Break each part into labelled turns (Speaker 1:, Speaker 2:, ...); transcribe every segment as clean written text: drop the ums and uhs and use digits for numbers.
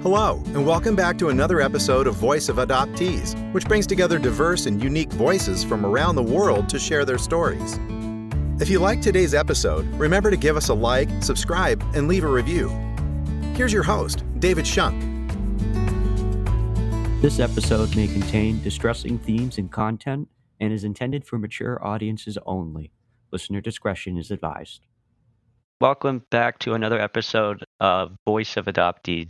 Speaker 1: Hello, and welcome back to another episode of Voice of Adoptees, which brings together diverse and unique voices from around the world to share their stories. If you like today's episode, remember to give us a like, subscribe, and leave a review. Here's your host, David Shunk.
Speaker 2: This episode may contain distressing themes and content and is intended for mature audiences only. Listener discretion is advised. Welcome back to another episode of Voice of Adoptees.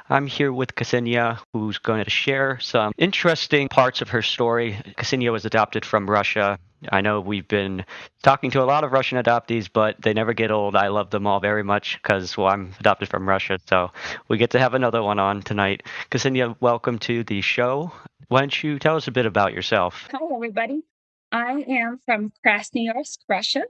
Speaker 2: I'm here with Ksenya, who's going to share some interesting parts of her story. Ksenya was adopted from Russia. I know we've been talking to a lot of Russian adoptees, but they never get old. I love them all very much because, well, I'm adopted from Russia, so we get to have another one on tonight. Ksenya, welcome to the show. Why don't you tell us a bit about yourself?
Speaker 3: Hi, everybody. I am from Krasnoyarsk, Russia,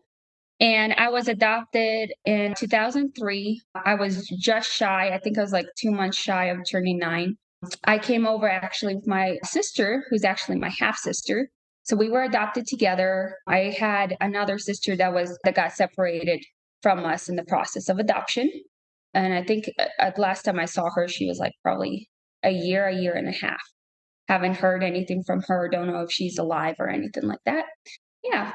Speaker 3: and I was adopted in 2003. I was just shy. I think I was like 2 months shy of turning 9. I came over actually with my sister, who's actually my half sister. So we were adopted together. I had another sister that got separated from us in the process of adoption. And I think at last time I saw her, she was like probably a year and a half. Haven't heard anything from her. Don't know if she's alive or anything like that. Yeah.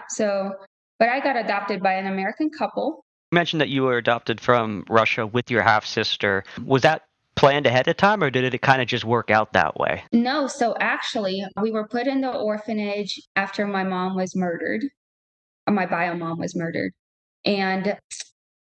Speaker 3: But I got adopted by an American couple.
Speaker 2: You mentioned that you were adopted from Russia with your half-sister. Was that planned ahead of time, or did it kind of just work out that way?
Speaker 3: No. So actually, we were put in the orphanage after my mom was murdered. My bio mom was murdered. And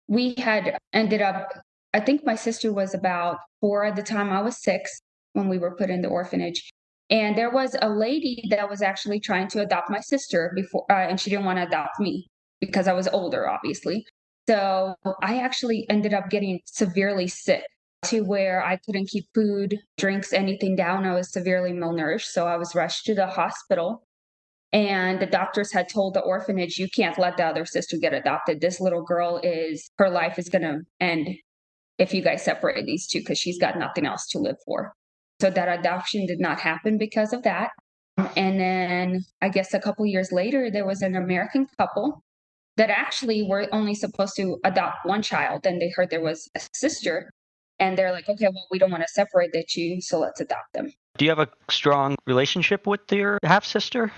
Speaker 3: we had ended up, I think my sister was about 4 at the time. I was 6 when we were put in the orphanage. And there was a lady that was actually trying to adopt my sister before, and she didn't want to adopt me because I was older, obviously. So I actually ended up getting severely sick to where I couldn't keep food, drinks, anything down. I was severely malnourished. So I was rushed to the hospital. And the doctors had told the orphanage, you can't let the other sister get adopted. This little girl her life is going to end if you guys separate these two because she's got nothing else to live for. So that adoption did not happen because of that. And then I guess a couple years later, there was an American couple that actually were only supposed to adopt one child. And they heard there was a sister. And they're like, okay, well, we don't want to separate the two, so let's adopt them.
Speaker 2: Do you have a strong relationship with your half-sister?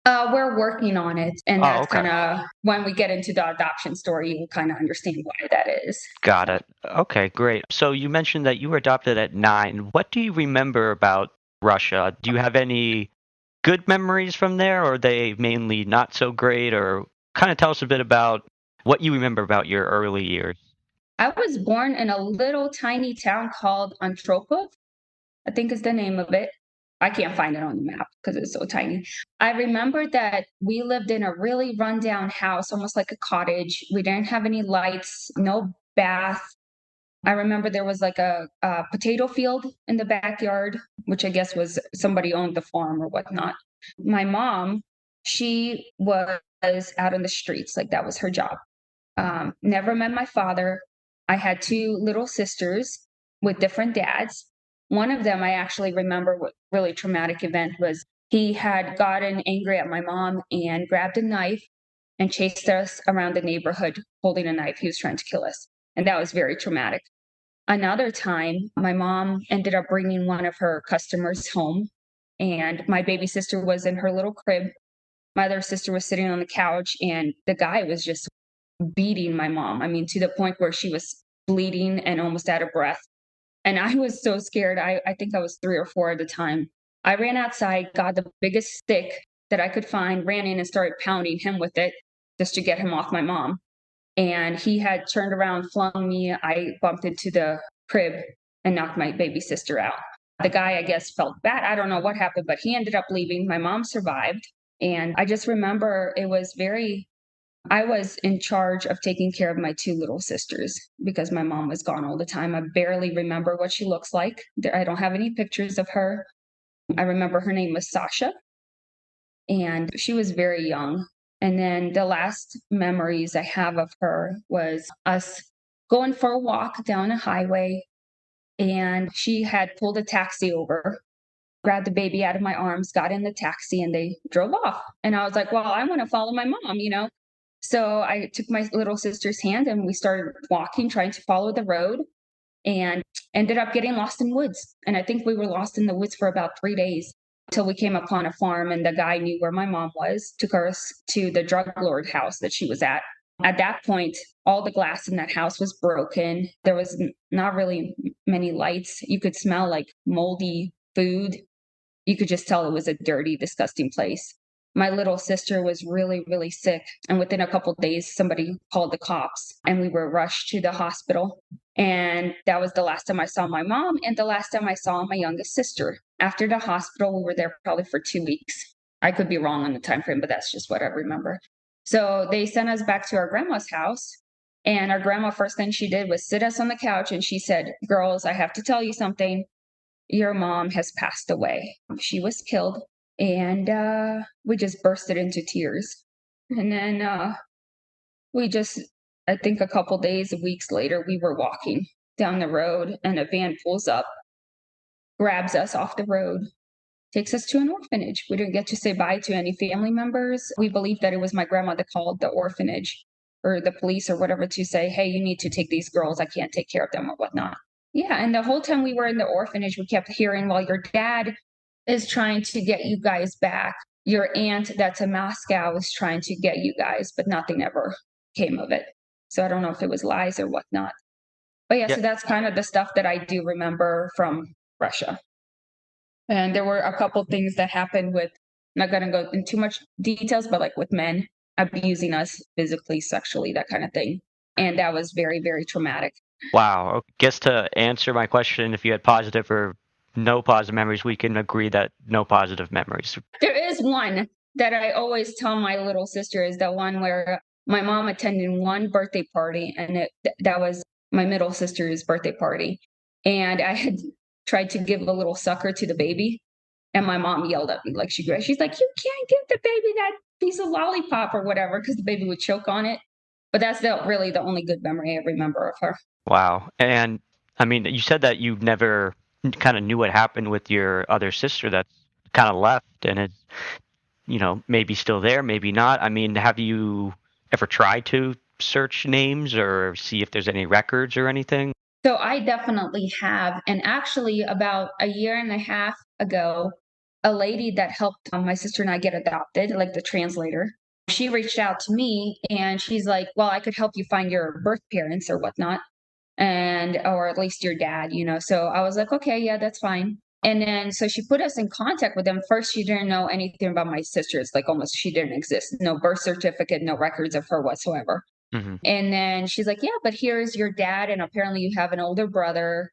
Speaker 3: We're working on it. And that's kind of, when we get into the adoption story, you will kind of understand why that is.
Speaker 2: Got it. Okay, great. So you mentioned that you were adopted at 9. What do you remember about Russia? Do you have any good memories from there, or are they mainly not so great? Or kind of tell us a bit about what you remember about your early years.
Speaker 3: I was born in a little tiny town called Antropov, I think is the name of it. I can't find it on the map because it's so tiny. I remember that we lived in a really rundown house, almost like a cottage. We didn't have any lights, no bath. I remember there was like a potato field in the backyard, which I guess was somebody owned the farm or whatnot. My mom, she was out on the streets, like that was her job. Never met my father. I had 2 little sisters with different dads. One of them, I actually remember what really traumatic event was. He had gotten angry at my mom and grabbed a knife and chased us around the neighborhood holding a knife. He was trying to kill us. And that was very traumatic. Another time, my mom ended up bringing one of her customers home, and my baby sister was in her little crib. My other sister was sitting on the couch, and the guy was just beating my mom. I mean, to the point where she was bleeding and almost out of breath. And I was so scared. I think I was 3 or 4 at the time. I ran outside, got the biggest stick that I could find, ran in and started pounding him with it just to get him off my mom. And he had turned around, flung me. I bumped into the crib and knocked my baby sister out. The guy, I guess, felt bad. I don't know what happened, but he ended up leaving. My mom survived. And I just remember I was in charge of taking care of my 2 little sisters because my mom was gone all the time. I barely remember what she looks like. I don't have any pictures of her. I remember her name was Sasha, and she was very young. And then the last memories I have of her was us going for a walk down a highway, and she had pulled a taxi over, grabbed the baby out of my arms, got in the taxi, and they drove off. And I was like, well, I want to follow my mom. So I took my little sister's hand and we started walking, trying to follow the road. and ended up getting lost in woods. And I think we were lost in the woods for about 3 days until we came upon a farm, and the guy knew where my mom was, took us to the drug lord house that she was at. At that point, all the glass in that house was broken. There was not really many lights. You could smell like moldy food. You could just tell it was a dirty, disgusting place. My little sister was really, really sick. And within a couple of days, somebody called the cops and we were rushed to the hospital. And that was the last time I saw my mom and the last time I saw my youngest sister. After the hospital, we were there probably for 2 weeks. I could be wrong on the time frame, but that's just what I remember. So they sent us back to our grandma's house. And our grandma, first thing she did was sit us on the couch and she said, "Girls, I have to tell you something. Your mom has passed away. She was killed." And we just bursted into tears. And then we just, I think a couple days, weeks later, we were walking down the road and a van pulls up, grabs us off the road, takes us to an orphanage. We didn't get to say bye to any family members. We believed that it was my grandma that called the orphanage or the police or whatever to say, "Hey, you need to take these girls. I can't take care of them," or whatnot. Yeah. And the whole time we were in the orphanage, we kept hearing, "Well, your dad is trying to get you guys back. Your aunt that's in Moscow is trying to get you guys," but nothing ever came of it. So I don't know if it was lies or whatnot. But yeah,
Speaker 2: Yeah.
Speaker 3: so that's kind of the stuff that I do remember from Russia. And there were a couple things that happened with, I'm not going to go into too much details, but like with men abusing us physically, sexually, that kind of thing. And that was very, very traumatic.
Speaker 2: Wow. I guess to answer my question, if you had positive or no positive memories, we can agree that no positive memories.
Speaker 3: There is one that I always tell my little sister, is the one where my mom attended one birthday party, and that was my middle sister's birthday party. And I had tried to give a little sucker to the baby, and my mom yelled at me like she's like, "You can't give the baby that piece of lollipop or whatever," because the baby would choke on it. But that's really the only good memory I remember of her.
Speaker 2: Wow. And I mean, you said that you never kind of knew what happened with your other sister that's kind of left and it's, maybe still there, maybe not. I mean, have you ever tried to search names or see if there's any records or anything?
Speaker 3: So I definitely have. And actually, about a year and a half ago, a lady that helped my sister and I get adopted, like the translator, she reached out to me and she's like, "Well, I could help you find your birth parents or whatnot, and or at least your dad." So I was like, "Okay, yeah, that's fine." And then so she put us in contact with them. First, she didn't know anything about my sisters, like almost she didn't exist. No birth certificate, no records of her whatsoever.
Speaker 2: Hmm.
Speaker 3: And then she's like, "Yeah, but here's your dad, and apparently you have an older brother,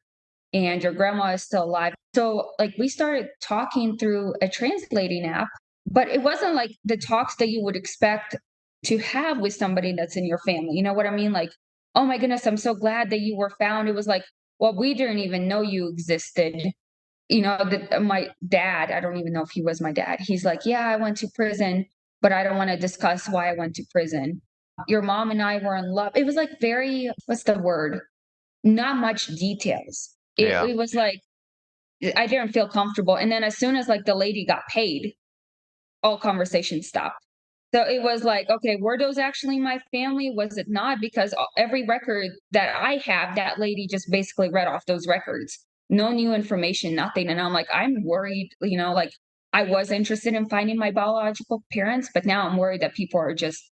Speaker 3: and your grandma is still alive." So, like, we started talking through a translating app, but it wasn't like the talks that you would expect to have with somebody that's in your family. You know what I mean? Like, "Oh my goodness, I'm so glad that you were found." It was like, "Well, we didn't even know you existed." My dad, I don't even know if he was my dad. He's like, "Yeah, I went to prison, but I don't want to discuss why I went to prison. Your mom and I were in love." It was like very, what's the word? Not much details. It,
Speaker 2: Yeah.
Speaker 3: it was like, I didn't feel comfortable. And then as soon as like the lady got paid, all conversation stopped. So it was like, okay, were those actually my family? Was it not? Because every record that I have, that lady just basically read off those records. No new information, nothing. And I'm like, I'm worried, like I was interested in finding my biological parents, but now I'm worried that people are just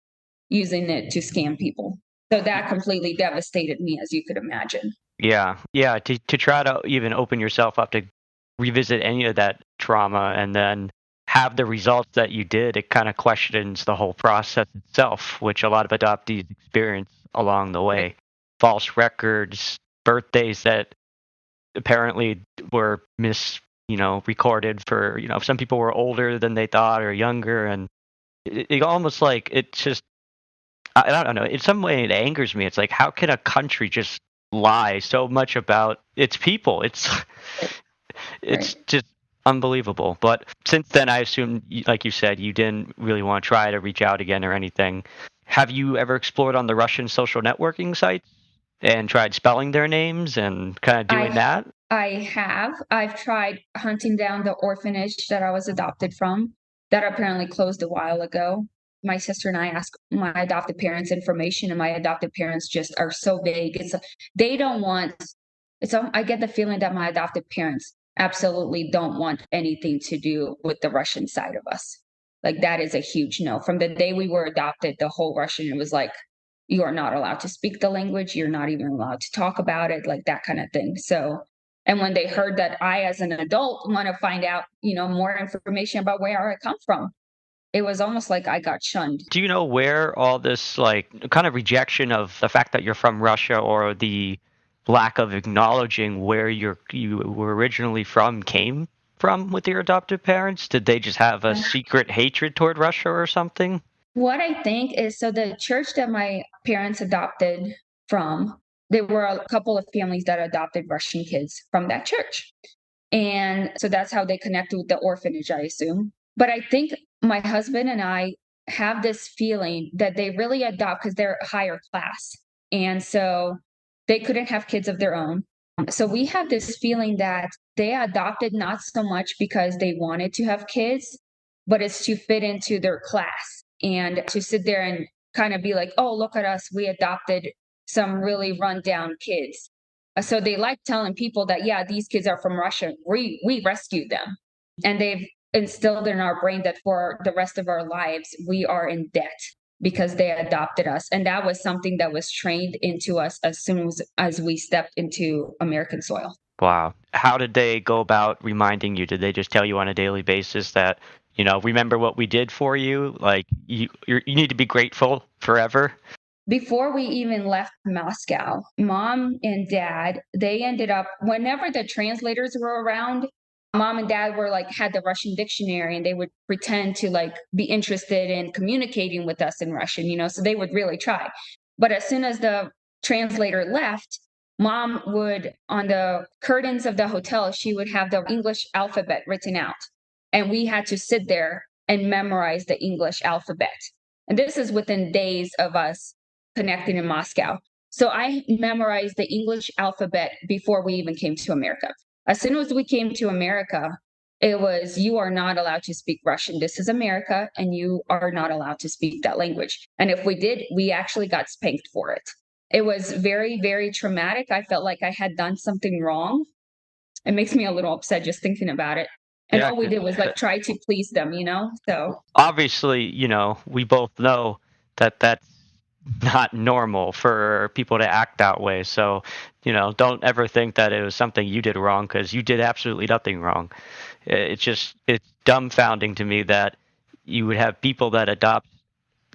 Speaker 3: using it to scam people. So that completely devastated me, as you could imagine.
Speaker 2: Yeah. Yeah. To try to even open yourself up to revisit any of that trauma and then have the results that you did, it kind of questions the whole process itself, which a lot of adoptees experience along the
Speaker 3: Right.
Speaker 2: way. False records, birthdays that apparently were recorded for, some people were older than they thought or younger. And it almost like it's just, I don't know, in some way it angers me. It's like, how can a country just lie so much about its people? It's it's
Speaker 3: Right.
Speaker 2: just unbelievable. But since then, I assume, like you said, you didn't really want to try to reach out again or anything. Have you ever explored on the Russian social networking sites and tried spelling their names and kind of doing
Speaker 3: I
Speaker 2: that?
Speaker 3: I have. I've tried hunting down the orphanage that I was adopted from. That apparently closed a while ago. My sister and I asked my adopted parents information, and my adopted parents just are so vague. They don't want I get the feeling that my adoptive parents absolutely don't want anything to do with the Russian side of us. Like that is a huge no. From the day we were adopted, the whole Russian, it was like, you are not allowed to speak the language. You're not even allowed to talk about it, like that kind of thing. So, and when they heard that I, as an adult, want to find out, more information about where I come from, it was almost like I got shunned.
Speaker 2: Do you know where all this like kind of rejection of the fact that you're from Russia or the lack of acknowledging where you were originally from came from with your adoptive parents? Did they just have a secret hatred toward Russia or something?
Speaker 3: What I think is, so the church that my parents adopted from, there were a couple of families that adopted Russian kids from that church. And so that's how they connected with the orphanage, I assume. But I think my husband and I have this feeling that they really adopt because they're higher class. And so they couldn't have kids of their own. So we have this feeling that they adopted not so much because they wanted to have kids, but it's to fit into their class and to sit there and kind of be like, oh, look at us. We adopted some really rundown kids. So they like telling people that, yeah, these kids are from Russia. We rescued them. And they've instilled in our brain that for the rest of our lives, we are in debt because they adopted us. And that was something that was trained into us as soon as we stepped into American soil.
Speaker 2: Wow. How did they go about reminding you? Did they just tell you on a daily basis that, remember what we did for you? Like you need to be grateful forever?
Speaker 3: Before we even left Moscow, mom and dad, they ended up, whenever the translators were around, mom and dad were like, had the Russian dictionary and they would pretend to like be interested in communicating with us in Russian, so they would really try. But as soon as the translator left, mom would, on the curtains of the hotel, she would have the English alphabet written out. And we had to sit there and memorize the English alphabet. And this is within days of us connecting in Moscow. So I memorized the English alphabet before we even came to America. As soon as we came to America, it was, you are not allowed to speak Russian. This is America, and you are not allowed to speak that language. And if we did, we actually got spanked for it. It was very, very traumatic. I felt like I had done something wrong. It makes me a little upset just thinking about it. And
Speaker 2: Yeah,
Speaker 3: all we did was like try to please them, So
Speaker 2: obviously, we both know that that's not normal for people to act that way. So, don't ever think that it was something you did wrong because you did absolutely nothing wrong. It's dumbfounding to me that you would have people that adopt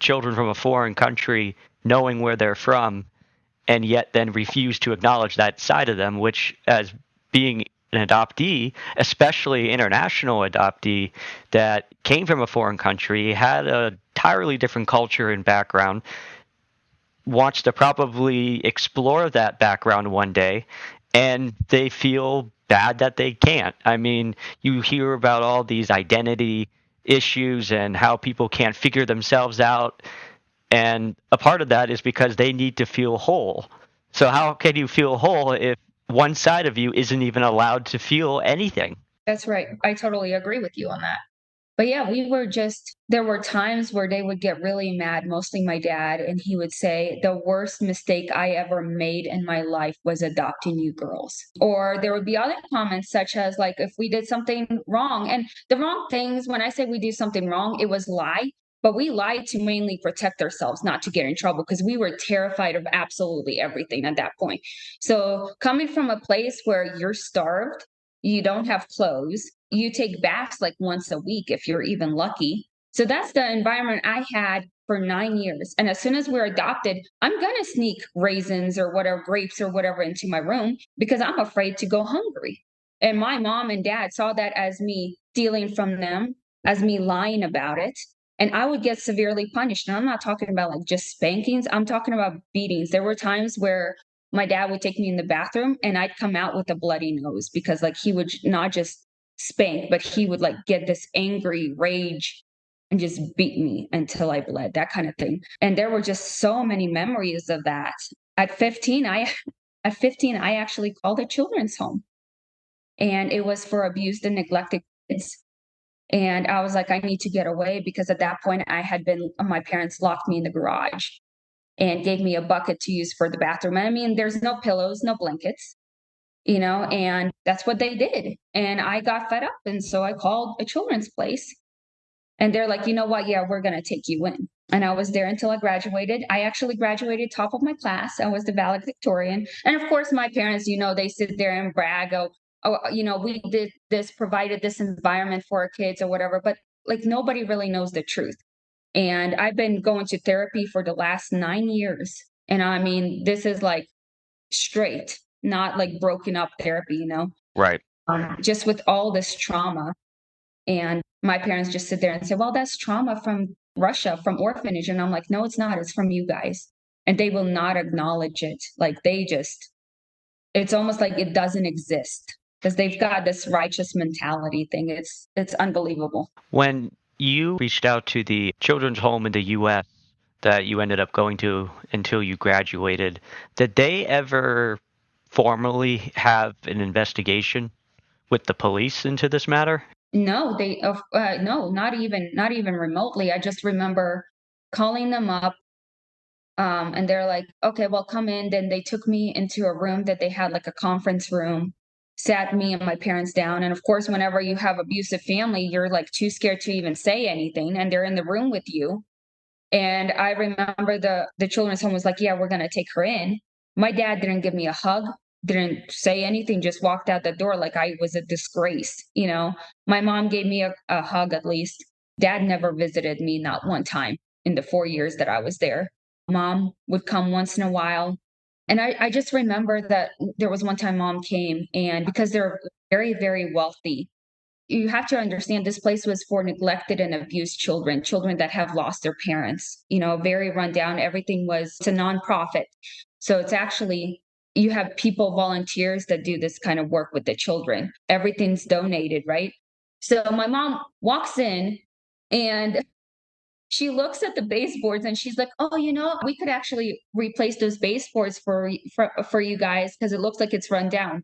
Speaker 2: children from a foreign country knowing where they're from and yet then refuse to acknowledge that side of them, which, as being an adoptee, especially international adoptee that came from a foreign country, had a entirely different culture and background, wants to probably explore that background one day, and they feel bad that they can't. I mean, you hear about all these identity issues and how people can't figure themselves out, and a part of that is because they need to feel whole. So how can you feel whole if one side of you isn't even allowed to feel anything?
Speaker 3: that's right. I totally agree with you on that. But yeah, there were times where they would get really mad, mostly my dad, and he would say, the worst mistake I ever made in my life was adopting you girls. Or there would be other comments, such as, like, if we did something wrong, and the wrong things, when I say we do something wrong, it was lie. But we lied to mainly protect ourselves, not to get in trouble, because we were terrified of absolutely everything at that point. So, coming from a place where you're starved, you don't have clothes, you take baths like once a week if you're even lucky. So that's the environment I had for 9 years. And as soon as we're adopted, I'm going to sneak raisins or whatever, grapes or whatever into my room because I'm afraid to go hungry. And my mom and dad saw that as me stealing from them, as me lying about it. And I would get severely punished. And I'm not talking about like just spankings, I'm talking about beatings. There were times where my dad would take me in the bathroom and I'd come out with a bloody nose because like he would not just spank, but he would like get this angry rage and just beat me until I bled, that kind of thing. And there were just so many memories of that. At 15, I at 15, I actually called a children's home, and it was for abused and neglected kids. And I was like, I need to get away because at that point my parents locked me in the garage and gave me a bucket to use for the bathroom. And I mean, there's no pillows, no blankets. and that's what they did. And I got fed up. And so I called a children's place and they're like, you know what? Yeah, we're going to take you in. And I was there until I graduated. I actually graduated top of my class. I was the valedictorian. And of course, my parents, they sit there and brag, we did this, provided this environment for our kids or whatever. But like nobody really knows the truth. And I've been going to therapy for the last 9 years. And I mean, this is like straight, not like broken up therapy.
Speaker 2: Right.
Speaker 3: Just with all this trauma. And my parents just sit there and say, well, that's trauma from Russia, from orphanage. And I'm like, no, it's not. It's from you guys. And they will not acknowledge it. Like it's almost like it doesn't exist because they've got this righteous mentality thing. It's unbelievable.
Speaker 2: When you reached out to the children's home in the U.S. that you ended up going to until you graduated, did they ever formally have an investigation with the police into this matter?
Speaker 3: No, no, not even remotely. I just remember calling them up. And they're like, okay, well, come in. Then they took me into a room that they had like a conference room, sat me and my parents down. And of course, whenever you have abusive family, you're like too scared to even say anything. And they're in the room with you. And I remember the children's home was like, yeah, we're gonna take her in. My dad didn't give me a hug, didn't say anything, just walked out the door like I was a disgrace. My mom gave me a hug at least. Dad never visited me, not one time in the 4 years that I was there. Mom would come once in a while. And I just remember that there was one time mom came, and because they're very, very wealthy, you have to understand this place was for neglected and abused children that have lost their parents, very run down. Everything was, it's a nonprofit. So it's actually, you have people, volunteers that do this kind of work with the children. Everything's donated, right? So my mom walks in and she looks at the baseboards and she's like, oh, we could actually replace those baseboards for you guys because it looks like it's run down.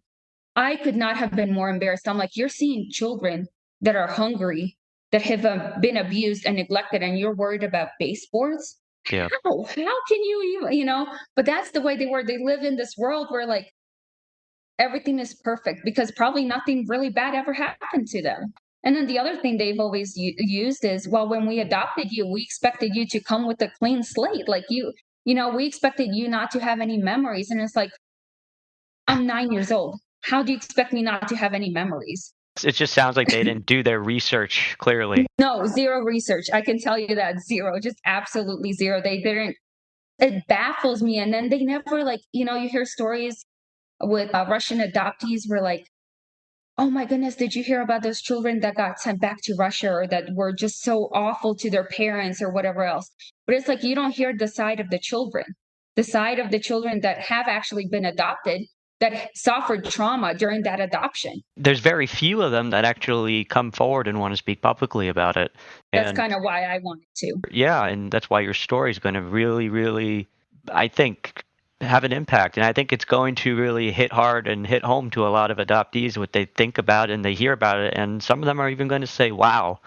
Speaker 3: I could not have been more embarrassed. I'm like, you're seeing children that are hungry, that have been abused and neglected, and you're worried about baseboards?
Speaker 2: Yeah.
Speaker 3: How can you even? But that's the way they were. They live in this world where like everything is perfect because probably nothing really bad ever happened to them. And then the other thing they've always used is, well, when we adopted you, we expected you to come with a clean slate. Like we expected you not to have any memories. And it's like, I'm 9 years old. How do you expect me not to have any memories?
Speaker 2: It just sounds like they didn't do their research clearly.
Speaker 3: No, zero research. I can tell you that zero, just absolutely zero. They didn't. It baffles me. And then they never like, you hear stories with Russian adoptees where like, oh my goodness, did you hear about those children that got sent back to Russia or that were just so awful to their parents or whatever else? But it's like you don't hear the side of the children that have actually been adopted that suffered trauma during that adoption.
Speaker 2: There's very few of them that actually come forward and want to speak publicly about it.
Speaker 3: That's
Speaker 2: And
Speaker 3: kind of why I wanted to.
Speaker 2: yeah, and that's why your story is going to really, really, I think, have an impact. And I think it's going to really hit hard and hit home to a lot of adoptees what they think about and they hear about it. And some of them are even going to say, wow,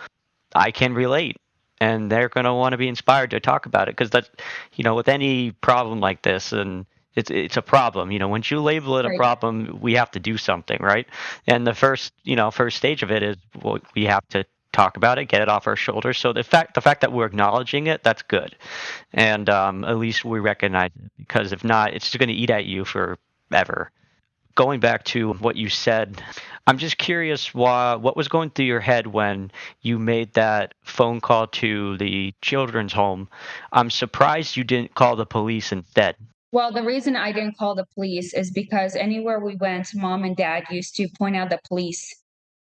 Speaker 2: I can relate. And they're going to want to be inspired to talk about it because that's, with any problem like this, and it's a problem. Once you label it a
Speaker 3: Right.
Speaker 2: problem, we have to do something, right? And the first stage of it is, well, we have to talk about it, get it off our shoulders. So the fact that we're acknowledging it, that's good, and at least we recognize it. Because if not, it's just going to eat at you forever. Going back to what you said, I'm just curious what was going through your head when you made that phone call to the children's home. I'm surprised you didn't call the police instead.
Speaker 3: Well, the reason I didn't call the police is because anywhere we went, mom and dad used to point out the police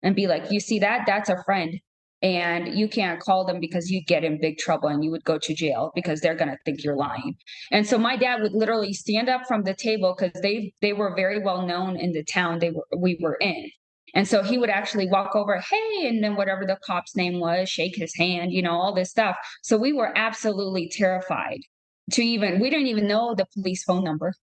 Speaker 3: and be like, you see that? That's a friend. And you can't call them because you get in big trouble and you would go to jail because they're going to think you're lying. And so my dad would literally stand up from the table because they were very well known in the town we were in. And so he would actually walk over, hey, and then whatever the cop's name was, shake his hand, all this stuff. So we were absolutely terrified we didn't even know the police phone number.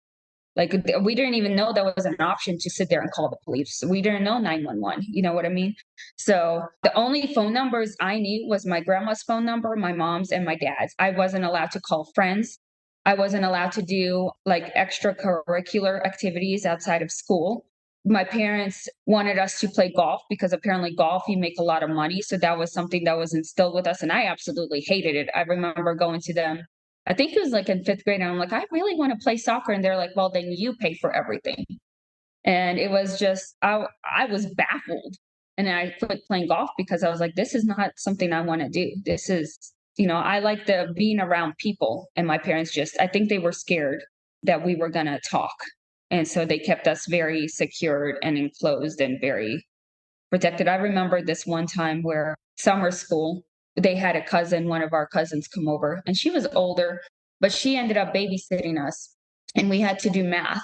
Speaker 3: Like we didn't even know there was an option to sit there and call the police. We didn't know 911. You know what I mean? So the only phone numbers I knew was my grandma's phone number, my mom's, and my dad's. I wasn't allowed to call friends. I wasn't allowed to do like extracurricular activities outside of school. my parents wanted us to play golf because apparently golf, you make a lot of money. So that was something that was instilled with us. And I absolutely hated it. I remember going to them, I think it was like in fifth grade. And I'm like, I really want to play soccer. And they're like, well, then you pay for everything. And it was just, I was baffled. And I quit playing golf because I was like, this is not something I want to do. This is, I like the being around people. And my parents just, I think they were scared that we were going to talk. And so they kept us very secured and enclosed and very protected. I remember this one time where summer school, they had a cousin, one of our cousins come over, and she was older, but she ended up babysitting us. And we had to do math.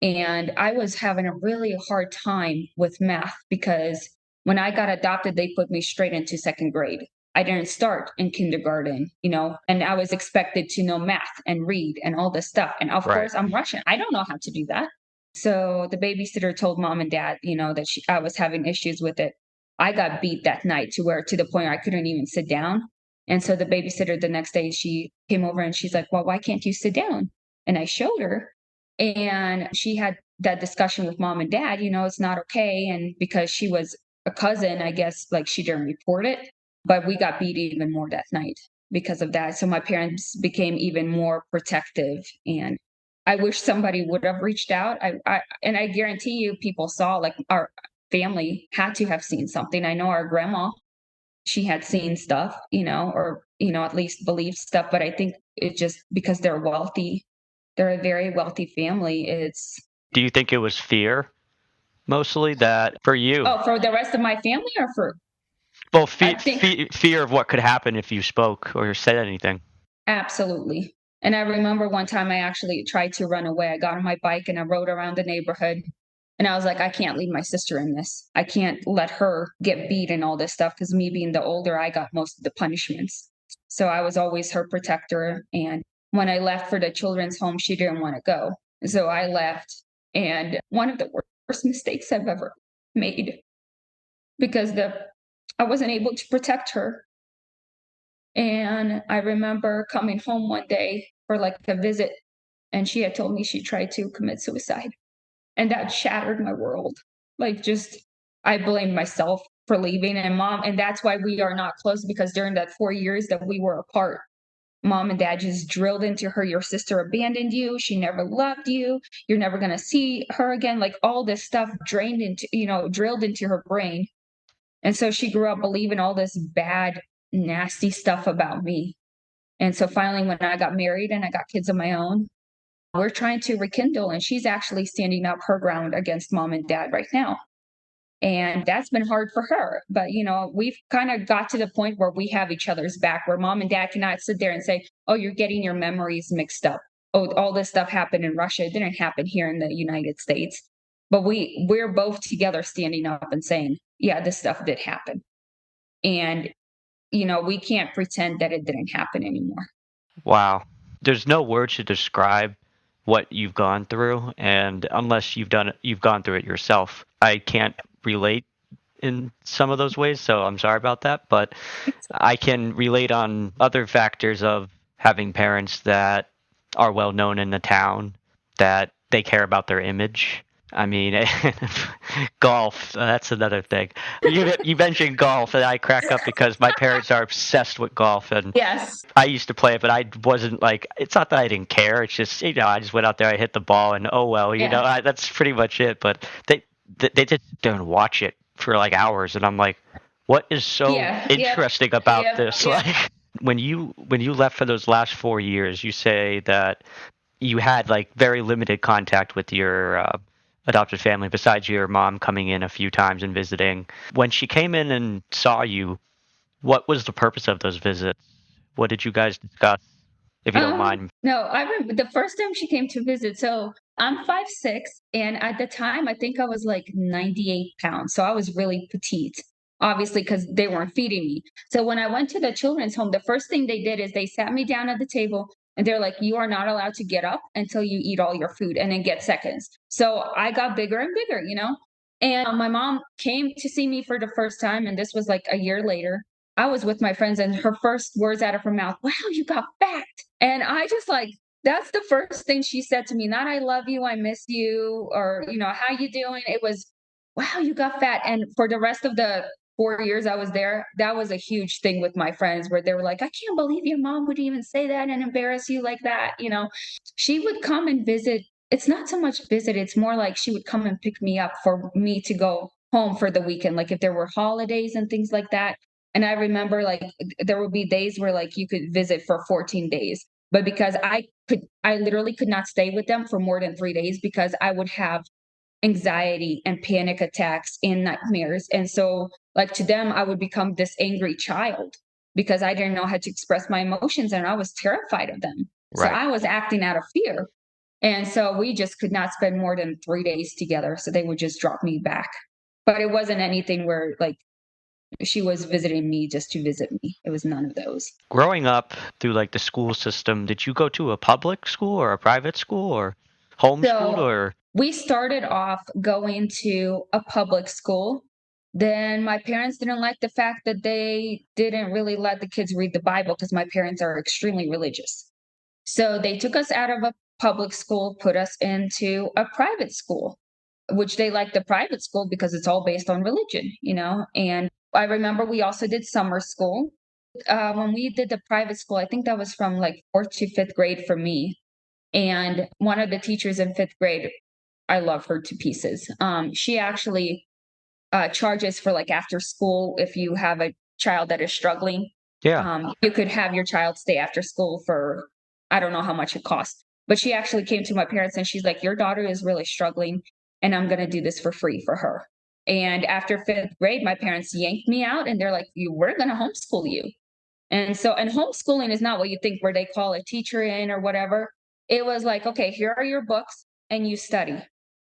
Speaker 3: And I was having a really hard time with math because when I got adopted, they put me straight into second grade. I didn't start in kindergarten, and I was expected to know math and read and all this stuff. And of
Speaker 2: Right.
Speaker 3: course, I'm Russian. I don't know how to do that. So the babysitter told mom and dad, that I was having issues with it. I got beat that night to the point where I couldn't even sit down. And so the babysitter the next day, she came over and she's like, well, why can't you sit down? And I showed her. And she had that discussion with mom and dad, it's not okay. And because she was a cousin, I guess, like she didn't report it, but we got beat even more that night because of that. So my parents became even more protective. And I wish somebody would have reached out. And I guarantee you people saw, like, our family had to have seen something. I know our grandma, she had seen stuff, or, at least believed stuff. But I think it just because they're wealthy, they're a very wealthy family.
Speaker 2: Do you think it was fear mostly that for you?
Speaker 3: Oh, for the rest of my family or for,
Speaker 2: Well,
Speaker 3: I think
Speaker 2: fear of what could happen if you spoke or said anything.
Speaker 3: absolutely. And I remember one time I actually tried to run away. I got on my bike and I rode around the neighborhood. And I was like, I can't leave my sister in this. I can't let her get beat and all this stuff because me being the older, I got most of the punishments. So I was always her protector. And when I left for the children's home, she didn't want to go. So I left. And one of the worst mistakes I've ever made because I wasn't able to protect her. And I remember coming home one day for like a visit, and she had told me she tried to commit suicide. And that shattered my world. Like, just, I blame myself for leaving and mom. And that's why we are not close because during that 4 years that we were apart, mom and dad just drilled into her, your sister abandoned you. She never loved you. You're never going to see her again. Like, all this stuff drilled into her brain. And so she grew up believing all this bad, nasty stuff about me. And so finally, when I got married and I got kids of my own, we're trying to rekindle. And she's actually standing up her ground against mom and dad right now. And that's been hard for her. But, we've kind of got to the point where we have each other's back, where mom and dad cannot sit there and say, oh, you're getting your memories mixed up. Oh, all this stuff happened in Russia. It didn't happen here in the United States. But we're both together standing up and saying, yeah, this stuff did happen. And, we can't pretend that it didn't happen anymore.
Speaker 2: Wow. There's no words to describe what you've gone through, and unless you've gone through it yourself, I can't relate in some of those ways, so I'm sorry about that, but I can relate on other factors of having parents that are well known in the town, that they care about their image. I mean, golf, that's another thing. You mentioned golf, and I crack up because my parents are obsessed with golf, and
Speaker 3: Yes.
Speaker 2: I used to play it, but I wasn't like, it's not that I didn't care. It's just, I just went out there, I hit the ball, and oh well, that's pretty much it. But they just don't watch it for like hours, and I'm like, what is so interesting about this?
Speaker 3: Yeah.
Speaker 2: Like, when you left for those last 4 years, you say that you had like very limited contact with your adopted family besides your mom coming in a few times and visiting. When she came in and saw you, what was the purpose of those visits? What did you guys discuss, if you don't mind?
Speaker 3: No, I remember the first time she came to visit. So I'm 5'6", and at the time I think I was like 98 pounds. So I was really petite, obviously, because they weren't feeding me. So when I went to the children's home, the first thing they did is they sat me down at the table and they're like, you are not allowed to get up until you eat all your food and then get seconds. So I got bigger and bigger, And my mom came to see me for the first time, and this was like a year later. I was with my friends, and her first words out of her mouth, wow, you got fat. And I just like, That's the first thing she said to me, not "I love you, I miss you," or, "How you doing?" It was, "Wow, you got fat." And for the rest of the 4 years I was there, that was a huge thing with my friends where they were like, "I can't believe your mom would even say that and embarrass you like that." She would come and visit. It's not so much visit, it's more like she would come and pick me up for me to go home for the weekend, like, if there were holidays and things like that. And I remember, like, there would be days where, like, you could visit for 14 days. But because I literally could not stay with them for more than 3 days because I would have anxiety and panic attacks and nightmares. And so, like, to them, I would become this angry child because I didn't know how to express my emotions and I was terrified of them. So
Speaker 2: Right.
Speaker 3: I was acting out of fear. And so we just could not spend more than 3 days together. So they would just drop me back. But it wasn't anything where, like, she was visiting me just to visit me. It was none of those.
Speaker 2: Growing up through like the school system, did you go to a public school or a private school or homeschooled
Speaker 3: So
Speaker 2: or?
Speaker 3: we started off going to a public school. Then my parents didn't like the fact that they didn't really let the kids read the Bible because my parents are extremely religious. So they took us out of a public school, put us into a private school, which they liked the private school because it's all based on religion. And I remember we also did summer school. When we did the private school, I think that was from like fourth to fifth grade for me. And one of the teachers in fifth grade, I love her to pieces. She actually charges for like after school if you have a child that is struggling.
Speaker 2: Yeah.
Speaker 3: You could have your child stay after school for, I don't know how much it costs. But she actually came to my parents and she's like, "Your daughter is really struggling, and I'm going to do this for free for her." And after fifth grade, my parents yanked me out and they're like, "We're going to homeschool you." And homeschooling is not what you think, where they call a teacher in or whatever. It was like, okay, here are your books and you study.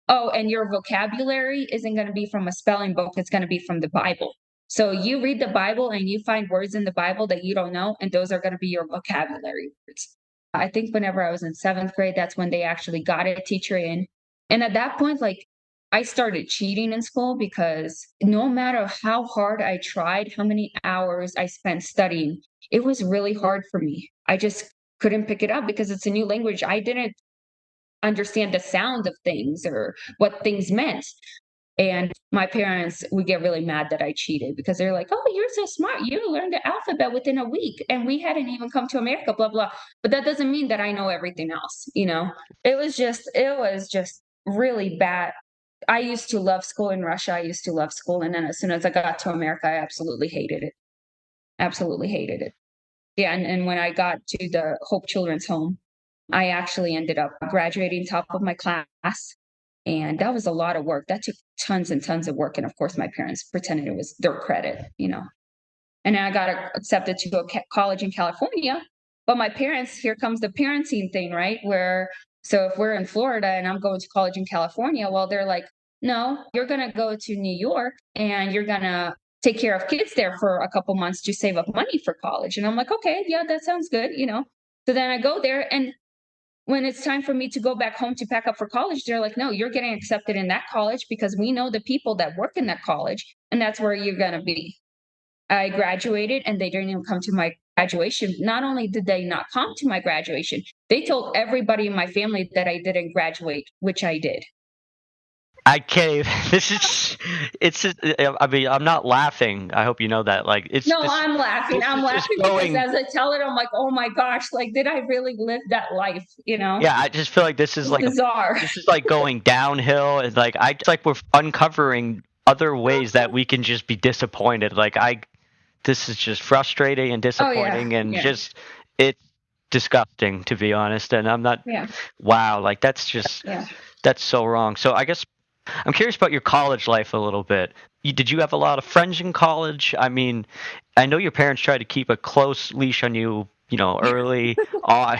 Speaker 3: Oh, and your vocabulary isn't going to be from a spelling book, it's going to be from the Bible. So you read the Bible and you find words in the Bible that you don't know, and those are going to be your vocabulary words. I think whenever I was in seventh grade, that's when they actually got a teacher in. And at that point, like, I started cheating in school because no matter how hard I tried, how many hours I spent studying, it was really hard for me. I just couldn't pick it up because it's a new language. I didn't understand the sound of things or what things meant. And my parents would get really mad that I cheated because they're like, "Oh, you're so smart. You learned the alphabet within a week and we hadn't even come to America, blah, blah." But that doesn't mean that I know everything else. It was just really bad. I used to love school in Russia. I used to love school. And then as soon as I got to America, I absolutely hated it. Absolutely hated it. Yeah, and when I got to the Hope Children's Home, I actually ended up graduating top of my class, and that was a lot of work. That took tons and tons of work, and of course, my parents pretended it was their credit. And then I got accepted to a college in California. But my parents, here comes the parenting thing, right? Where, so if we're in Florida and I'm going to college in California, well, they're like, "No, you're going to go to New York and you're going to take care of kids there for a couple months to save up money for college." And I'm like, "Okay, yeah, that sounds good. So then I go there, and when it's time for me to go back home to pack up for college, they're like, "No, you're getting accepted in that college because we know the people that work in that college, and that's where you're going to be." I graduated and they didn't even come to my graduation. Not only did they not come to my graduation, they told everybody in my family that I didn't graduate, which I did.
Speaker 2: I can't even, it's just, I mean, I'm not laughing. I hope you know that. Like, it's
Speaker 3: No,
Speaker 2: just,
Speaker 3: I'm laughing.
Speaker 2: this
Speaker 3: I'm
Speaker 2: is just
Speaker 3: laughing because
Speaker 2: going,
Speaker 3: as I tell it, I'm like, "Oh my gosh, like, did I really live that life?"
Speaker 2: yeah, I just feel like this is
Speaker 3: It's
Speaker 2: like
Speaker 3: bizarre.
Speaker 2: this is like going downhill. It's like, it's like we're uncovering other ways that we can just be disappointed. Like, this is just frustrating and
Speaker 3: Oh, yeah.
Speaker 2: disappointing and
Speaker 3: Yeah.
Speaker 2: just, it's disgusting, to be honest. And I'm not,
Speaker 3: Yeah.
Speaker 2: wow, like
Speaker 3: Yeah.
Speaker 2: that's so wrong. So I guess I'm curious about your college life a little bit. Did you have a lot of friends in college? I mean, I know your parents tried to keep a close leash on you, early on.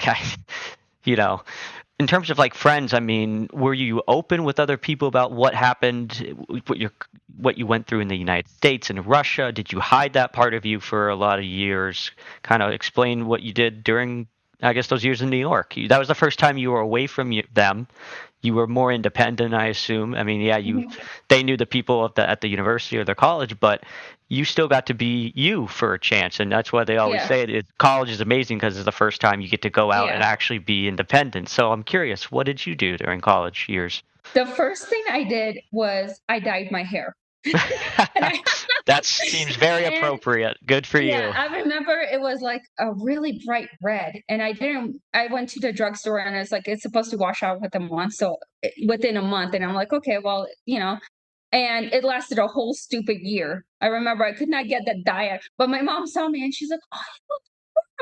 Speaker 2: You know, in terms of like friends, I mean, were you open with other people about what happened, what you went through in the United States and Russia? Did you hide that part of you for a lot of years? Kind of explain what you did during, I guess, those years in New York. That was the first time you were away from them. you were more independent, I assume. I mean, yeah,
Speaker 3: Mhm.
Speaker 2: they knew the people at the university or the college, but you still got to be you for a chance, and that's why they always
Speaker 3: Yeah,
Speaker 2: say college is amazing because it's the first time you get to go out and
Speaker 3: yeah.
Speaker 2: actually be independent. So I'm curious, what did you do during college years?
Speaker 3: The first thing I did was I dyed my hair. And I
Speaker 2: That seems very
Speaker 3: and
Speaker 2: appropriate. Good for
Speaker 3: yeah,
Speaker 2: you.
Speaker 3: I remember it was like a really bright red, and I went to the drugstore and it's like, it's supposed to wash out within a month, so within a month, and I'm like, okay, well, and it lasted a whole stupid year. I remember I could not get that dye out, but my mom saw me and she's like, oh, you look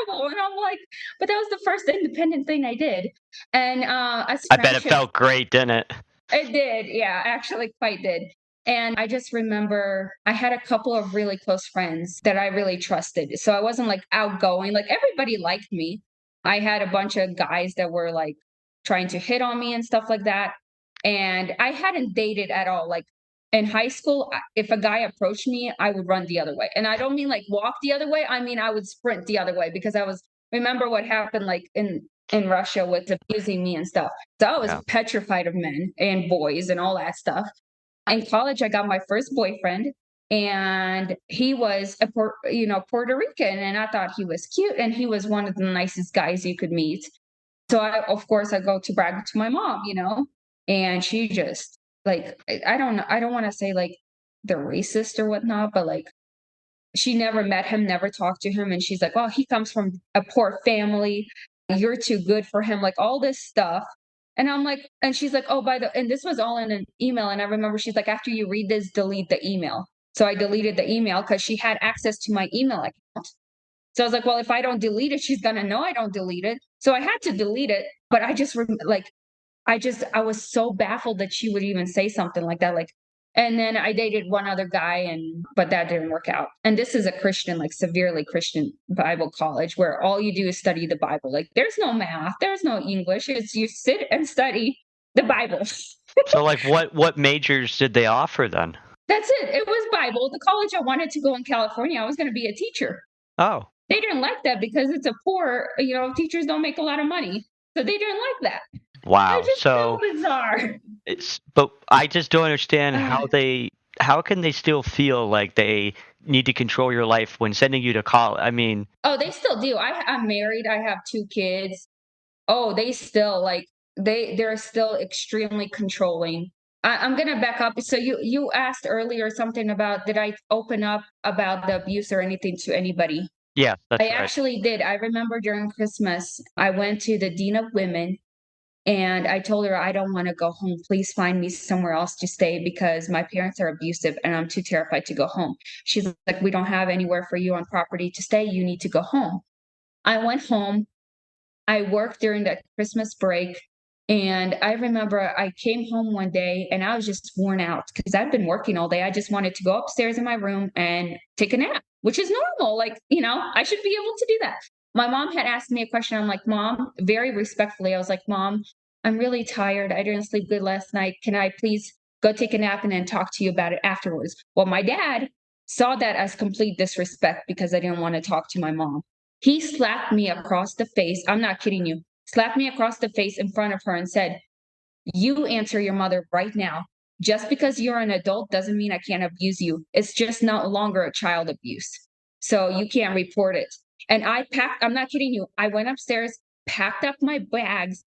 Speaker 3: horrible, and I'm like, but that was the first independent thing I did, and as
Speaker 2: I bet it
Speaker 3: friendships
Speaker 2: felt great, didn't it?
Speaker 3: it did, yeah, actually quite did. And I just remember I had a couple of really close friends that I really trusted. So I wasn't like outgoing, like everybody liked me. I had a bunch of guys that were like trying to hit on me and stuff like that. And I hadn't dated at all. Like in high school, if a guy approached me, I would run the other way. And I don't mean like walk the other way, I mean I would sprint the other way because remember what happened like in Russia with abusing me and stuff. So I was
Speaker 2: Yeah.
Speaker 3: petrified of men and boys and all that stuff. In college, I got my first boyfriend, and he was Puerto Rican, and I thought he was cute, and he was one of the nicest guys you could meet. So of course, I go to brag to my mom, and she just like I don't know, I don't want to say like the racist or whatnot, but like she never met him, never talked to him. And she's like, well, he comes from a poor family. You're too good for him, like all this stuff. And I'm like, and she's like, oh, and this was all in an email. And I remember she's like, after you read this, delete the email. So I deleted the email because she had access to my email account. So I was like, well, if I don't delete it, she's going to know I don't delete it. So I had to delete it. But I was so baffled that she would even say something like that. Like, and then I dated one other guy, but that didn't work out. And this is a Christian, like severely Christian Bible college where all you do is study the Bible. Like, there's no math, there's no English. It's you sit and study the Bible.
Speaker 2: So like what majors did they offer then?
Speaker 3: That's it. It was Bible. The college I wanted to go in California, I was going to be a teacher.
Speaker 2: Oh,
Speaker 3: They didn't like that because it's a poor, teachers don't make a lot of money. So they didn't like that.
Speaker 2: wow.
Speaker 3: It's just so
Speaker 2: So
Speaker 3: bizarre.
Speaker 2: but I just don't understand
Speaker 3: Uh,
Speaker 2: how can they still feel like they need to control your life when sending you to college? I mean,
Speaker 3: Oh, they still do. I'm married, I have 2 kids. Oh, they still, like, they're still extremely controlling. I'm gonna back up. So you asked earlier something about, did I open up about the abuse or anything to anybody?
Speaker 2: yeah,
Speaker 3: I
Speaker 2: that's right.
Speaker 3: actually did. I remember during Christmas, I went to the dean of women, and I told her, "I don't wanna go home. Please find me somewhere else to stay because my parents are abusive, and I'm too terrified to go home." She's like, "We don't have anywhere for you on property to stay. You need to go home." I went home. I worked during the Christmas break, and I remember I came home one day and I was just worn out because I'd been working all day. I just wanted to go upstairs in my room and take a nap, which is normal. Like, I should be able to do that. My mom had asked me a question. I'm like, Mom, very respectfully, I was like, Mom, I'm really tired. I didn't sleep good last night. Can I please go take a nap and then talk to you about it afterwards? Well, my dad saw that as complete disrespect because I didn't want to talk to my mom. He slapped me across the face. I'm not kidding you. Slapped me across the face in front of her and said, "You answer your mother right now. Just because you're an adult doesn't mean I can't abuse you. It's just no longer a child abuse. So you can't report it." And I'm not kidding you. I went upstairs, packed up my bags,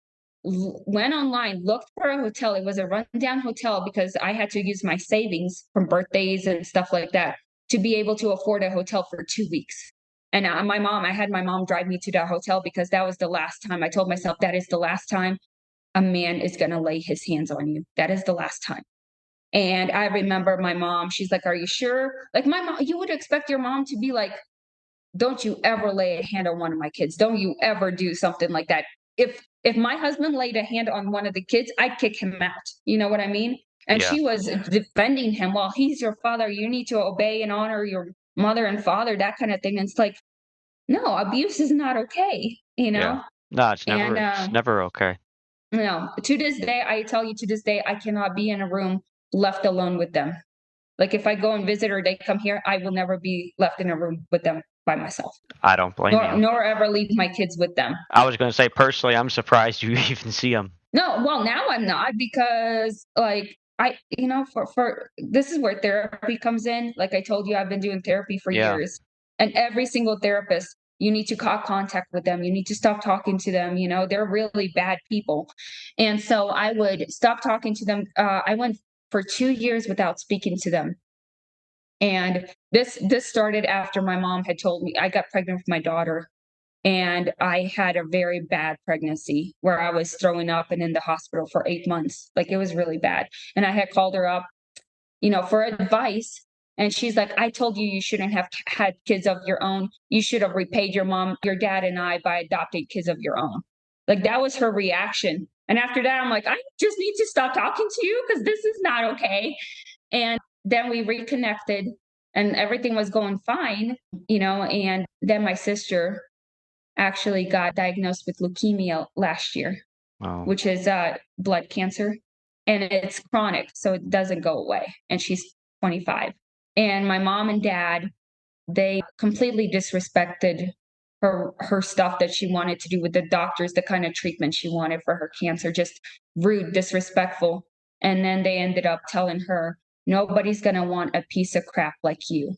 Speaker 3: went online, looked for a hotel. It was a rundown hotel because I had to use my savings from birthdays and stuff like that to be able to afford a hotel for 2 weeks. And I had my mom drive me to that hotel because that was the last time. I told myself that is the last time a man is going to lay his hands on you. That is the last time. And I remember my mom, she's like, "Are you sure?" Like, my mom, you would expect your mom to be like, "Don't you ever lay a hand on one of my kids. Don't you ever do something like that." If my husband laid a hand on one of the kids, I'd kick him out. You know what I mean? And
Speaker 2: Yeah.
Speaker 3: she was defending him. "Well, he's your father. You need to obey and honor your mother and father," that kind of thing. And it's like, no, abuse is not okay, you
Speaker 2: Yeah.
Speaker 3: know?
Speaker 2: No,
Speaker 3: And
Speaker 2: it's never okay.
Speaker 3: no, to this day, I tell you, to this day, I cannot be in a room left alone with them. Like, if I go and visit or they come here, I will never be left in a room with them by myself,
Speaker 2: I don't blame you.
Speaker 3: nor ever leave my kids with them.
Speaker 2: I was going to say personally, I'm surprised you even see them.
Speaker 3: No, well, now I'm not because like for this is where therapy comes in. Like I told you, I've been doing therapy for
Speaker 2: Yeah.
Speaker 3: years. And every single therapist, you need to cut contact with them. You need to stop talking to them. They're really bad people. And so I would stop talking to them. I went for 2 years without speaking to them. And this started after my mom had told me I got pregnant with my daughter, and I had a very bad pregnancy where I was throwing up and in the hospital for 8 months. Like it was really bad. And I had called her up, for advice. And she's like, I told you you shouldn't have had kids of your own. You should have repaid your mom, your dad, and I by adopting kids of your own. Like that was her reaction. And after that, I'm like, I just need to stop talking to you because this is not okay. And then we reconnected and everything was going fine, and then my sister actually got diagnosed with leukemia last year,
Speaker 2: Oh,
Speaker 3: which is blood cancer, and it's chronic, so it doesn't go away. And she's 25. And my mom and dad, they completely disrespected her stuff that she wanted to do with the doctors, the kind of treatment she wanted for her cancer, just rude, disrespectful. And then they ended up telling her, nobody's going to want a piece of crap like you.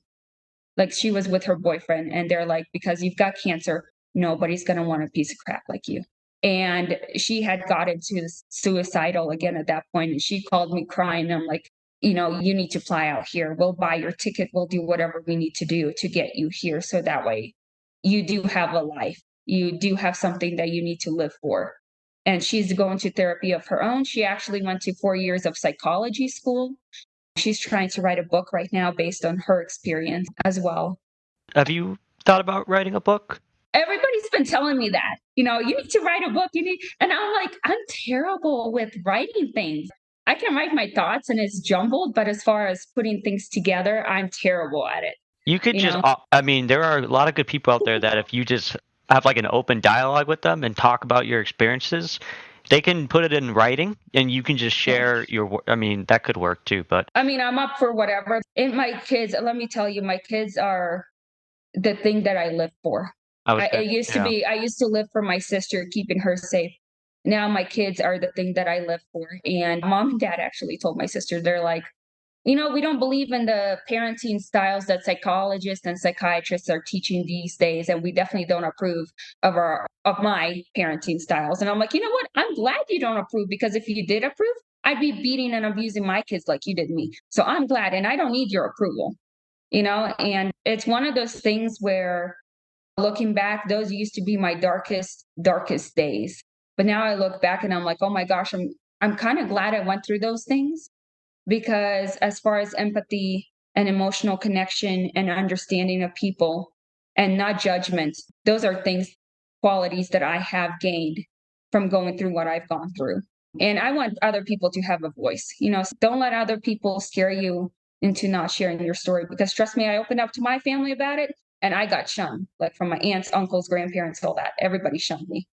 Speaker 3: Like she was with her boyfriend, and they're like, because you've got cancer, nobody's going to want a piece of crap like you. And she had gotten to suicidal again at that point. And she called me crying. I'm like, you need to fly out here. We'll buy your ticket. We'll do whatever we need to do to get you here. So that way you do have a life. You do have something that you need to live for. And she's going to therapy of her own. She actually went to 4 years of psychology school. She's trying to write a book right now based on her experience as well.
Speaker 2: have you thought about writing a book?
Speaker 3: Everybody's been telling me that, you need to write a book. And I'm like, I'm terrible with writing things. I can write my thoughts and it's jumbled, but as far as putting things together, I'm terrible at it.
Speaker 2: You could
Speaker 3: You
Speaker 2: just,
Speaker 3: know,
Speaker 2: I mean, there are a lot of good people out there that if you just have like an open dialogue with them and talk about your experiences, they can put it in writing and you can just share I mean, that could work too, but
Speaker 3: I mean, I'm up for whatever. And my kids, let me tell you, my kids are the thing that I live for.
Speaker 2: I was good. Yeah.
Speaker 3: I used to live for my sister, keeping her safe. Now my kids are the thing that I live for. And mom and dad actually told my sister, they're like, we don't believe in the parenting styles that psychologists and psychiatrists are teaching these days, and we definitely don't approve of my parenting styles. And I'm like, you know what? I'm glad you don't approve, because if you did approve, I'd be beating and abusing my kids like you did me. So I'm glad, and I don't need your approval. And it's one of those things where, looking back, those used to be my darkest days. But now I look back and I'm like, oh my gosh, I'm kind of glad I went through those things, because as far as empathy and emotional connection and understanding of people and not judgment, those are things, qualities that I have gained from going through what I've gone through. And I want other people to have a voice. Don't let other people scare you into not sharing your story, because trust me, I opened up to my family about it and I got shunned, like from my aunts, uncles, grandparents, all that. Everybody shunned me.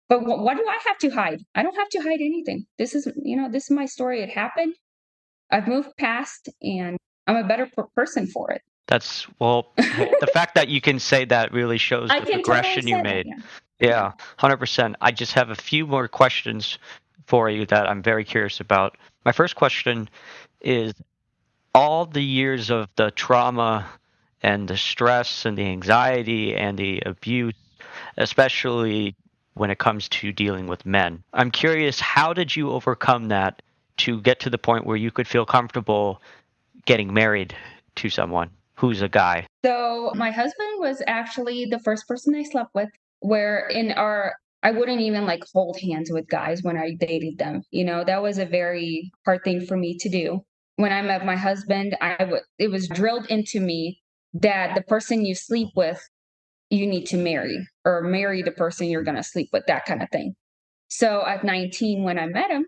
Speaker 3: But what do I have to hide? I don't have to hide anything. This is my story. It happened. I've moved past, and I'm a better person for it.
Speaker 2: That's, well, the fact that you can say that really shows
Speaker 3: I
Speaker 2: the
Speaker 3: can totally
Speaker 2: progression you
Speaker 3: say that.
Speaker 2: made.
Speaker 3: Yeah.
Speaker 2: Yeah, 100%. I just have a few more questions for you that I'm very curious about. My first question is, all the years of the trauma and the stress and the anxiety and the abuse, especially when it comes to dealing with men. I'm curious, how did you overcome that to get to the point where you could feel comfortable getting married to someone who's a guy?
Speaker 3: So my husband was actually the first person I slept with, where I wouldn't even like hold hands with guys when I dated them. That was a very hard thing for me to do. When I met my husband, it was drilled into me that the person you sleep with, you need to marry, or marry the person you're going to sleep with, that kind of thing. So at 19, when I met him,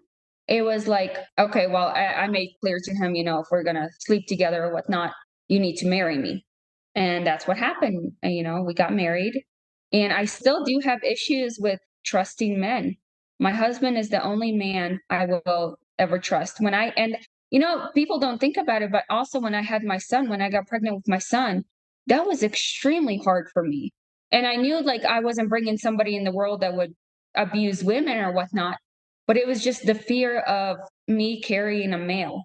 Speaker 3: it was like, okay, well, I made clear to him, if we're going to sleep together or whatnot, you need to marry me. And that's what happened. And, we got married, and I still do have issues with trusting men. My husband is the only man I will ever trust. People don't think about it, but also when I had my son, when I got pregnant with my son, that was extremely hard for me. And I knew like I wasn't bringing somebody in the world that would abuse women or whatnot. but it was just the fear of me carrying a male.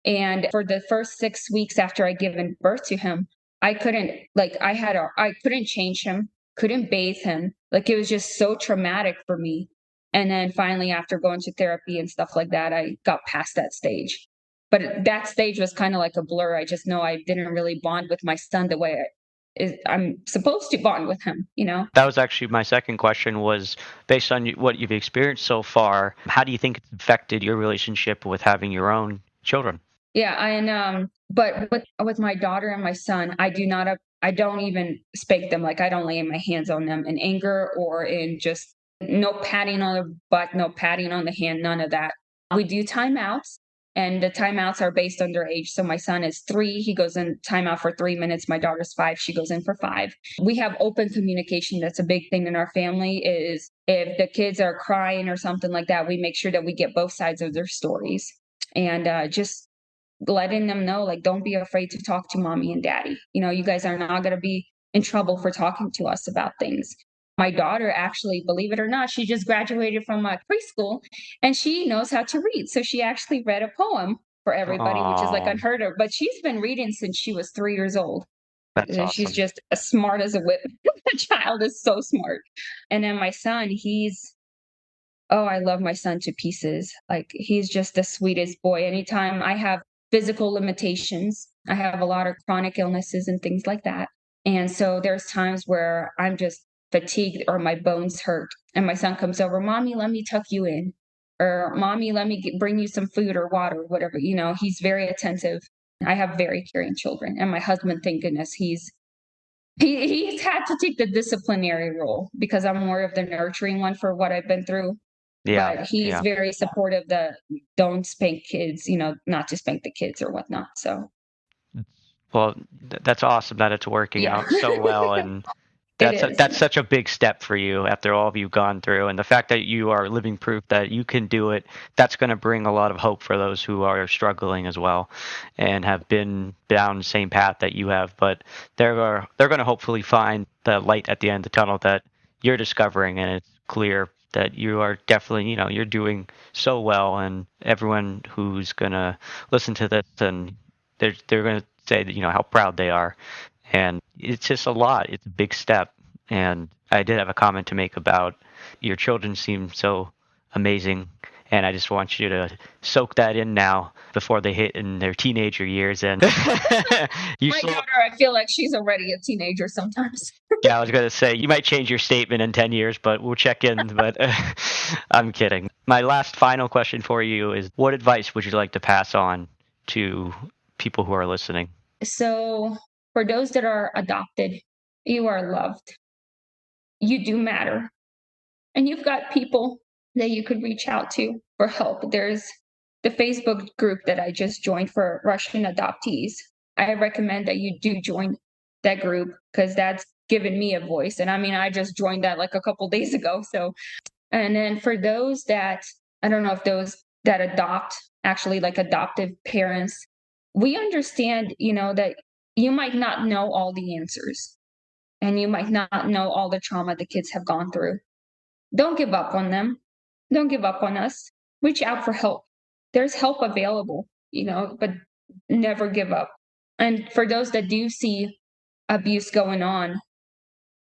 Speaker 3: And for the first 6 weeks after I given birth to him, I couldn't like I couldn't change him, couldn't bathe him. Like it was just so traumatic for me. And then finally after going to therapy and stuff like that, I got past that stage. But that stage was kind of like a blur. I just know I didn't really bond with my son the way I'm supposed to bond with him, you know?
Speaker 2: That was actually my second question was based on what you've experienced so far, how do you think it's affected your relationship with having your own children?
Speaker 3: Yeah, and but with my daughter and my son, I don't even spank them. Like I don't lay my hands on them in anger or in just no patting on the butt, no patting on the hand, none of that. We do timeouts, and the timeouts are based on their age. So my son is 3, he goes in timeout for 3 minutes. My daughter's 5, she goes in for 5. We have open communication. That's a big thing in our family. Is if the kids are crying or something like that, we make sure that we get both sides of their stories and just letting them know, like, don't be afraid to talk to mommy and daddy. You know, you guys are not going to be in trouble for talking to us about things. My daughter actually, believe it or not, she just graduated from preschool and she knows how to read. So she actually read a poem for everybody, which is like
Speaker 2: Oh,
Speaker 3: unheard of. But she's been reading since she was 3 years old.
Speaker 2: that's
Speaker 3: She's
Speaker 2: awesome.
Speaker 3: just as smart as a whip. The child is so smart. And then my son, oh, I love my son to pieces. Like he's just the sweetest boy. Anytime I have physical limitations, I have a lot of chronic illnesses and things like that. And so there's times where I'm just fatigued or my bones hurt. And my son comes over, Mommy, let me tuck you in. Or Mommy, let me bring you some food or water, whatever. You know, he's very attentive. I have very caring children. And my husband, thank goodness, he's had to take the disciplinary role because I'm more of the nurturing one for what I've been through,
Speaker 2: Yeah,
Speaker 3: but he's
Speaker 2: yeah.
Speaker 3: very supportive that don't spank kids, you know, not to spank the kids or whatnot. So
Speaker 2: Well, that's awesome that it's working
Speaker 3: yeah,
Speaker 2: out so well, and
Speaker 3: it
Speaker 2: that's
Speaker 3: is.
Speaker 2: that's such a big step for you after all you've gone through, and the fact that you are living proof that you can do it. That's going to bring a lot of hope for those who are struggling as well, and have been down the same path that you have. But they're going to hopefully find the light at the end of the tunnel that you're discovering, and it's clear that you are definitely, you're doing so well, and everyone who's going to listen to this and they're going to say that how proud they are, and it's just a lot. It's a big step. And I did have a comment to make about your children seem so amazing, and I just want you to soak that in now before they hit in their teenager years. And you
Speaker 3: My
Speaker 2: still,
Speaker 3: daughter, I feel like she's already a teenager sometimes.
Speaker 2: yeah, I was going to say you might change your statement in 10 years, but we'll check in. But I'm kidding. My last final question for you is, what advice would you like to pass on to people who are listening?
Speaker 3: So for those that are adopted, you are loved. You do matter. And you've got people that you could reach out to for help. There's the Facebook group that I just joined for Russian adoptees. I recommend that you do join that group because that's given me a voice. And I mean, I just joined that like a couple days ago. So, and then for those that, I don't know if those that adopt, actually like adoptive parents, we understand, you know, that you might not know all the answers and you might not know all the trauma the kids have gone through. Don't give up on them. Don't give up on us. Reach out for help. There's help available, you know, but never give up. And for those that do see abuse going on,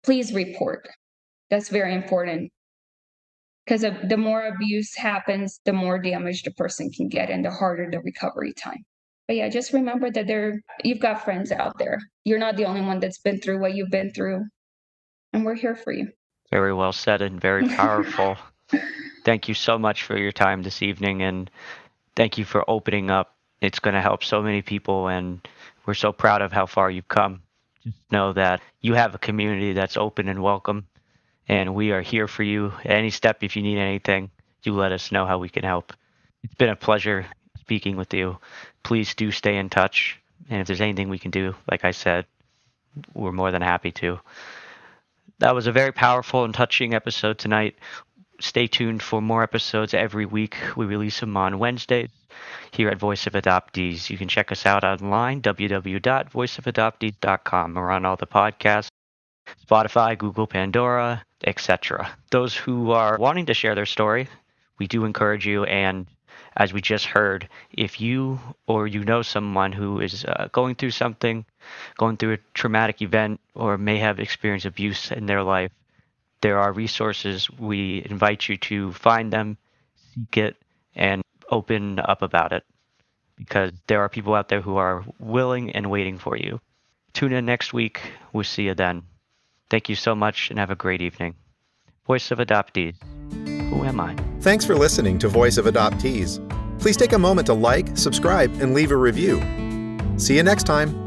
Speaker 3: please report. That's very important because the more abuse happens, the more damage the person can get and the harder the recovery time. But yeah, just remember that you've got friends out there. You're not the only one that's been through what you've been through, and we're here for you.
Speaker 2: Very well said and very powerful. Thank you so much for your time this evening, and thank you for opening up. It's going to help so many people, and we're so proud of how far you've come. Just know that you have a community that's open and welcome, and we are here for you at any step. If you need anything, you let us know how we can help. It's been a pleasure speaking with you. Please do stay in touch, and if there's anything we can do, like I said, we're more than happy to. That was a very powerful and touching episode tonight. Stay tuned for more episodes every week. We release them on Wednesdays here at Voice of Adoptees. You can check us out online, www.voiceofadoptees.com. We're on all the podcasts, Spotify, Google, Pandora, etc. Those who are wanting to share their story, We do encourage you, and as we just heard, if you or you know someone who is going through something, going through a traumatic event, or may have experienced abuse in their life, there are resources. We invite you to find them, seek it, and open up about it, because there are people out there who are willing and waiting for you. Tune in next week. We'll see you then. Thank you so much and have a great evening. Voice of Adoptees. Who am I?
Speaker 1: Thanks for listening to Voice of Adoptees. Please take a moment to like, subscribe, and leave a review. See you next time.